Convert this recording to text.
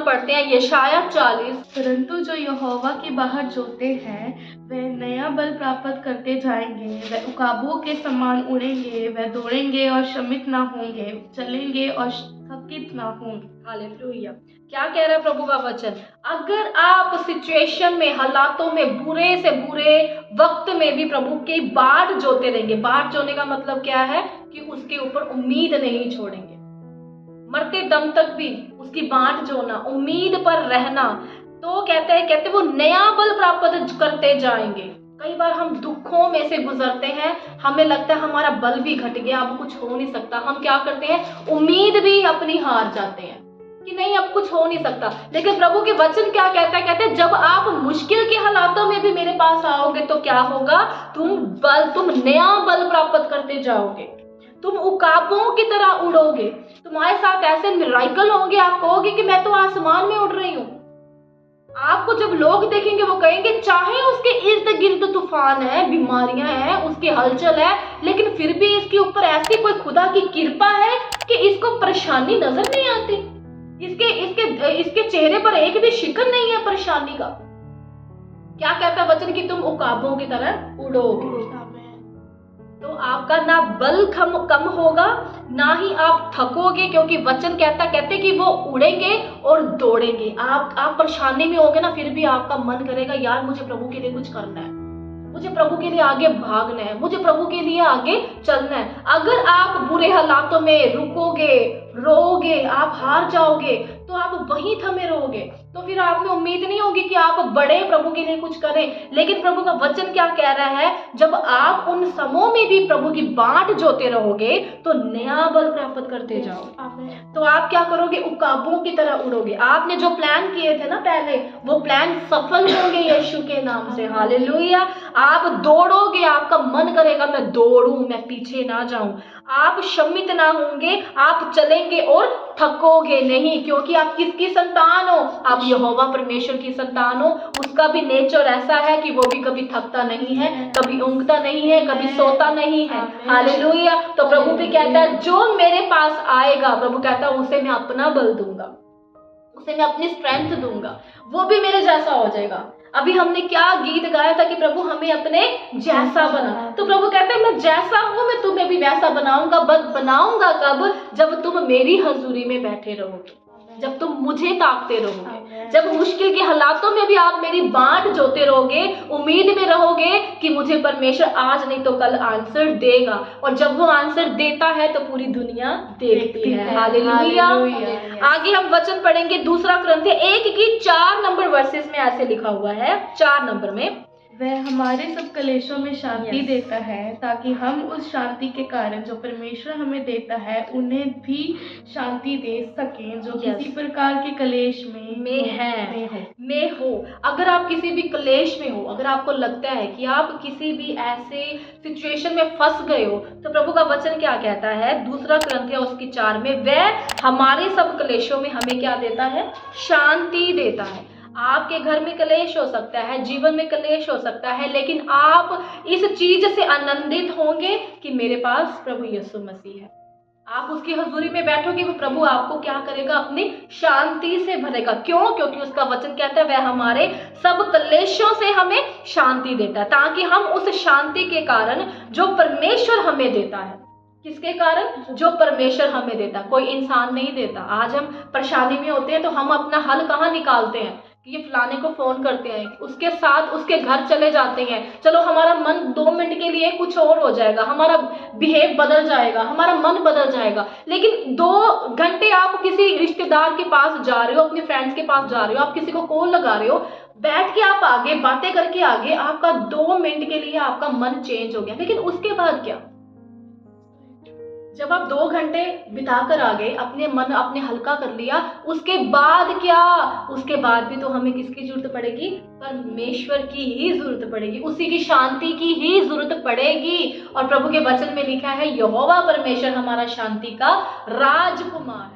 पढ़ते हैं यशाया 40। परंतु जो यहोवा की बाहर जोते हैं वे नया बल प्राप्त करते जाएंगे, वे उकाबों के समान उड़ेंगे, वे दौड़ेंगे और श्रमित ना होंगे, चलेंगे और थकित ना होंगे। हालेलुया। क्या कह रहा है प्रभु का वचन? अगर आप सिचुएशन में, हालातों में, बुरे से बुरे वक्त में भी प्रभु की बाट जोते रहेंगे। बाट जोने का मतलब क्या है? कि उसके ऊपर उम्मीद नहीं छोड़ेंगे, मरते दम तक भी उसकी बाट जोना, उम्मीद पर रहना, तो कहते वो नया बल प्राप्त करते जाएंगे। कई बार हम दुखों में से गुजरते हैं, हमें लगता है हमारा बल भी घट गया, अब कुछ हो नहीं सकता। हम क्या करते हैं? उम्मीद भी अपनी हार जाते हैं कि नहीं अब कुछ हो नहीं सकता। लेकिन प्रभु के वचन क्या कहता है? कहते हैं जब आप मुश्किल के हालातों में भी मेरे पास आओगे तो क्या होगा? तुम नया बल प्राप्त करते जाओगे, तुम उकाबों की तरह उड़ोगे, तुम्हारे साथ ऐसे मिराकल होंगे, आप कहोगे कि मैं तो आसमान में उड़ रही हूँ। आपको जब लोग देखेंगे वो कहेंगे चाहे उसके इर्द गिर्द तूफान है, बीमारियां हैं, उसकी हलचल है, लेकिन फिर भी इसके ऊपर ऐसी कोई खुदा की कृपा है कि इसको परेशानी नजर नहीं आती, इसके चेहरे पर एक भी शिकन नहीं है परेशानी का। क्या कहता है वचन कि तुम उकाबों की तरह उड़ोगे। तो आपका ना बल कम होगा, ना ही आप थकोगे, क्योंकि वचन कहते कि वो उड़ेंगे और दौड़ेंगे। आप परेशानी में होगे ना, फिर भी आपका मन करेगा यार मुझे प्रभु के लिए कुछ करना है, मुझे प्रभु के लिए आगे भागना है, मुझे प्रभु के लिए आगे चलना है। अगर आप बुरे हालातों में रुकोगे, रोओगे, आप हार जाओगे, तो आप वहीं थमे रहोगे, तो फिर आप में उम्मीद नहीं होगी कि आप बड़े प्रभु के लिए कुछ करें। लेकिन प्रभु का वचन क्या कह रहा है? जब आप उन समयों में भी प्रभु की बाट जोते रहोगे तो नया बल प्राप्त करते जाओगे। तो आप क्या करोगे? उकाबों की तरह उड़ोगे। आपने जो प्लान किए थे ना पहले, वो प्लान सफल होंगे यीशु के नाम से। हालेलुया। आप दौड़ोगे, आपका मन करेगा मैं दौड़ूं, मैं पीछे ना जाऊं। आप शमित ना होंगे, आप चलेंगे और थकोगे नहीं, क्योंकि आप किसकी संतान हो? आप यहोवा परमेश्वर की संतान हो। उसका भी नेचर ऐसा है कि वो भी कभी थकता नहीं है, कभी ऊँघता नहीं है, कभी सोता नहीं है। हालेलुया। तो प्रभु भी कहता है जो मेरे पास आएगा, प्रभु कहता है उसे मैं अपना बल दूंगा, उसे मैं अपनी स्ट्रेंथ दूंगा, वो भी मेरे जैसा हो जाएगा। अभी हमने क्या गीत गाया था कि प्रभु हमें अपने जैसा बना। तो प्रभु कहते हैं मैं जैसा हूं मैं तुम्हें भी वैसा बनाऊंगा। बनाऊंगा कब? जब तुम मेरी हजूरी में बैठे रहोगे, जब तुम मुझे ताकते रहोगे, जब मुश्किल के हालातों में भी आप मेरी बाट जोते रहोगे, उम्मीद में रहोगे कि मुझे परमेश्वर आज नहीं तो कल आंसर देगा। और जब वो आंसर देता है तो पूरी दुनिया देखती है। हालेलुया। आगे हम वचन पढ़ेंगे 2 कुरिन्थियों 1:4 वर्सेस में ऐसे लिखा हुआ है, 4 नंबर में, वह हमारे सब कलेशों में शांति देता है, ताकि हम उस शांति के कारण जो परमेश्वर हमें देता है उन्हें भी शांति दे सकें जो किसी प्रकार के कलेश में हो। अगर आप किसी भी कलेश में हो, अगर आपको लगता है कि आप किसी भी ऐसे सिचुएशन में फंस गए हो, तो प्रभु का वचन क्या कहता है 2 कुरिन्थियों 4 में, वह हमारे सब कलेशों में हमें क्या देता है? शांति देता है। आपके घर में कलेश हो सकता है, जीवन में कलेश हो सकता है, लेकिन आप इस चीज से आनंदित होंगे कि मेरे पास प्रभु यीशु मसीह है। आप उसकी हजूरी में बैठोगे, वो प्रभु आपको क्या करेगा? अपनी शांति से भरेगा। क्यों? क्योंकि उसका वचन कहता है वह हमारे सब कलेशों से हमें शांति देता है, ताकि हम उस शांति के कारण जो परमेश्वर हमें देता है, किसके कारण? जो परमेश्वर हमें देता, कोई इंसान नहीं देता। आज हम परेशानी में होते हैं तो हम अपना हल कहाँ निकालते हैं? ये फलाने को फोन करते हैं, उसके साथ उसके घर चले जाते हैं, चलो हमारा मन 2 मिनट के लिए कुछ और हो जाएगा, हमारा बिहेव बदल जाएगा, हमारा मन बदल जाएगा। लेकिन 2 घंटे आप किसी रिश्तेदार के पास जा रहे हो, अपने फ्रेंड्स के पास जा रहे हो, आप किसी को कॉल लगा रहे हो, बैठ के आप आगे बातें करके आगे, आपका 2 मिनट के लिए आपका मन चेंज हो गया। लेकिन उसके बाद क्या? जब आप 2 घंटे बिता कर आ गए, अपने मन आपने हल्का कर लिया, उसके बाद क्या? उसके बाद भी तो हमें किसकी जरूरत पड़ेगी? परमेश्वर की ही जरूरत पड़ेगी, उसी की शांति की ही जरूरत पड़ेगी। और प्रभु के वचन में लिखा है यहोवा परमेश्वर हमारा शांति का राजकुमार है।